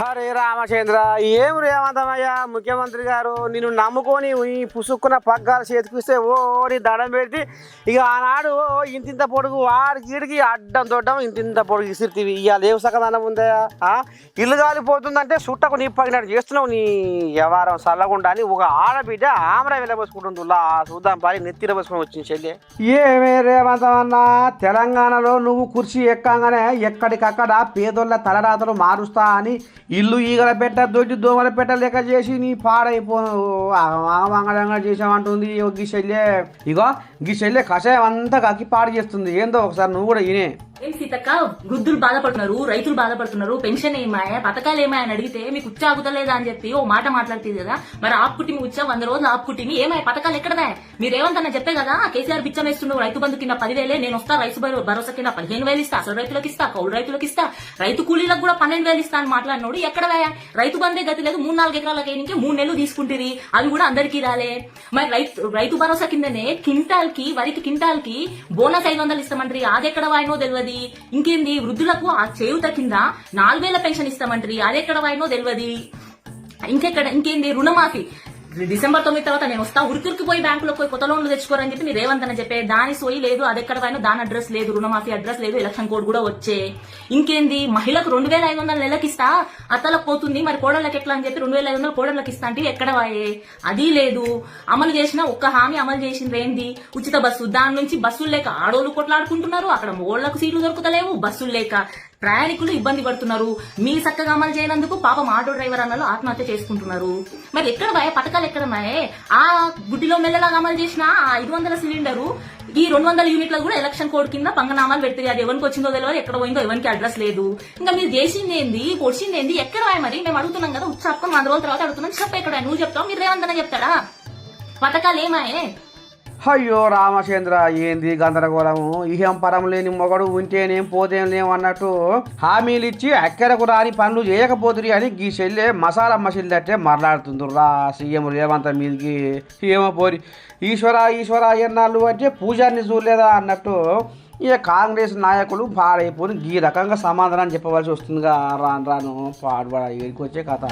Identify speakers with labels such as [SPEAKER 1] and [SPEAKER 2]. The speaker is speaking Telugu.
[SPEAKER 1] హరే రామచంద్ర ఏం రేవంతమయ్యా ముఖ్యమంత్రి గారు నిన్ను నమ్ముకొని ఈ పుసుక్కున్న పగ్గాలు చేతికిస్తే ఓడి దడం పెడితే ఇక ఆనాడు ఇంతింత పొడుగు వాడికి ఈడికి అడ్డం దొడ్డం ఇంతింత పొడుగు ఇసిరితివి ఇవాళ ఏం సకదానం ఉందా ఇల్లు కాలిపోతుందంటే చుట్టకు నీ పగినట్టు చేస్తున్నావు నీ వ్యవహారం చల్లకుండా అని ఒక ఆడబిడ్డ ఆమర వెళ్ళబోసుకుంటుంది చూద్దాం పని నెత్తిర పోసుకొని వచ్చింది చెల్లి ఏమే రేవంతమన్నా తెలంగాణలో నువ్వు కుర్చీ ఎక్కంగానే ఎక్కడికక్కడ పేదోళ్ళ తలరాతలు మారుస్తా అని ఇల్లు ఈగల పెట్ట దొడ్డి దోమల పెట్ట లెక్క చేసి నీ పాడైపో ఆగమంగళంగా చేసామంటుంది గీ శల్యే ఇగో గీ శల్యే కషాయం అంతా కక్కి పాడు చేస్తుంది ఏందో ఒకసారి నువ్వు కూడా ఈయనే
[SPEAKER 2] ఏం సీతక్క వృద్ధులు బాధపడుతున్నారు, రైతులు బాధపడుతున్నారు, పెన్షన్ ఏమాయా పథకాలు ఏమాయా అని అడిగితే మీకు ఉచ్చ ఆగుతలేదా అని చెప్పి ఓ మాట మాట్లాడుతుంది కదా. మరి ఆపుకుట్టి ఉచ్చ 100 రోజులు ఆపుకుట్టి ఏమాయా పథకాలు ఎక్కడదా? మీరేమంతన్నా చెప్పే కదా కేసీఆర్ బిచ్చం వేస్తున్నావు, రైతు బంధు కింద 10,000 నేను వస్తా, రైతు భరోసా కింద 15,000 ఇస్తా, అసలు రైతులకు ఇస్తా, కౌలు రైతులకు ఇస్తా, రైతు కూలీలకు కూడా 12,000 ఇస్తా అని మాట్లాడినోడు ఎక్కడ రైతు బంధే గతి లేదు. 3-4 ఎకరాలకి నుంచి 3 నెలలు తీసుకుంటుంది, అవి కూడా అందరికీ రాలే. మరి రైతు భరోసా కిందనే వరికి కింటాల్ కి బోనస్ 500 ఇస్తామంటారు, అది ఎక్కడ వాయినో తెలియదు. ఇంకేంది వృద్ధులకు ఆ చేయుత కింద 4,000 పెన్షన్ ఇస్తామంటారు, అది ఎక్కడ వాయినో తెలియదు. ఇంకేంది రుణమాఫీ డిసెంబర్ 9 తర్వాత నేను వస్తా, ఉరికి పోయి బ్యాంకులో పోయి కొత్త లోన్లు తెచ్చుకోరని చెప్పి మీరు రేవంత్ చెప్పే దాని సోయి లేదు, అది ఎక్కడ పోయినా దాని అడ్రస్ లేదు, రుణమాఫీ అడ్రస్ లేదు, ఎలక్షన్ కోడ్ కూడా వచ్చే. ఇంకేంది మహిళకు 2,500 నెలకి ఇస్తా, అత్తలకు పోతుంది, మరి కోడళ్ళకి ఎట్లా అని చెప్పి 2,500 కోడళ్ళకి ఇస్తా అంటే ఎక్కడ వాయే, అది లేదు. అమలు చేసిన ఒక్క హామీ అమలు చేసింది ఏంది? ఉచిత బస్సు. దాని నుంచి బస్సులు లేక ఆడోళ్ళు కొట్లాడుకుంటున్నారు, అక్కడ మోళ్లకు సీట్లు దొరుకుతలేవు, బస్సులు లేక ప్రయాణికులు ఇబ్బంది పడుతున్నారు. మీ చక్కగా అమలు చేయనందుకు పాపం ఆటో డ్రైవర్ అన్నలు ఆత్మహత్య చేసుకుంటున్నారు. మరి ఎక్కడ బాయే పథకాలు ఎక్కడ బాయే? ఆ గుడ్డిలో మెల్లలాగా అమలు చేసిన 500 సిలిండరు ఈ 200 యూనిట్లకు కూడా ఎలక్షన్ కోడ్ కింద పంగనామాలు పెడుతుంది. అది ఎవరికి వచ్చిందో తెలియదు, ఎక్కడ పోయిందో ఎవరికి అడ్రస్ లేదు. ఇంకా మీరు చేసింది ఏంది, పొడిచింది ఏంది, ఎక్కడ బాయ్? మరి మేము అడుగుతున్నాం కదా, ఉచ్చాపుకొని 100 రోజుల తర్వాత అడుగుతున్నాం, చెప్ప ఎక్కడ నువ్వు చెప్తావు, మీరు రేవంతన చెప్తారా? పథకాలు ఏమాయే?
[SPEAKER 1] అయ్యో రామచంద్ర ఏంది గందరగోళము, ఇహం పరం లేని మొగడు ఉంటేనేం పోతేం లేం అన్నట్టు హామీలు ఇచ్చి అక్కరకు రాని పనులు చేయకపోతురి అని గీ చెల్లె మసాలా మసిల్దట్టే మరలాడుతుందిరా సీఎం రేవంత్ మీదకి. ఏమో పోరి ఈశ్వర ఎన్నాళ్ళు అంటే పూజారిని చూడలేదా అన్నట్టు ఇక కాంగ్రెస్ నాయకులు పాడైపోయి ఈ రకంగా సమాధానం చెప్పవలసి వస్తుందిగా రాను పాడుబడ ఇక్కడికి వచ్చే కథ.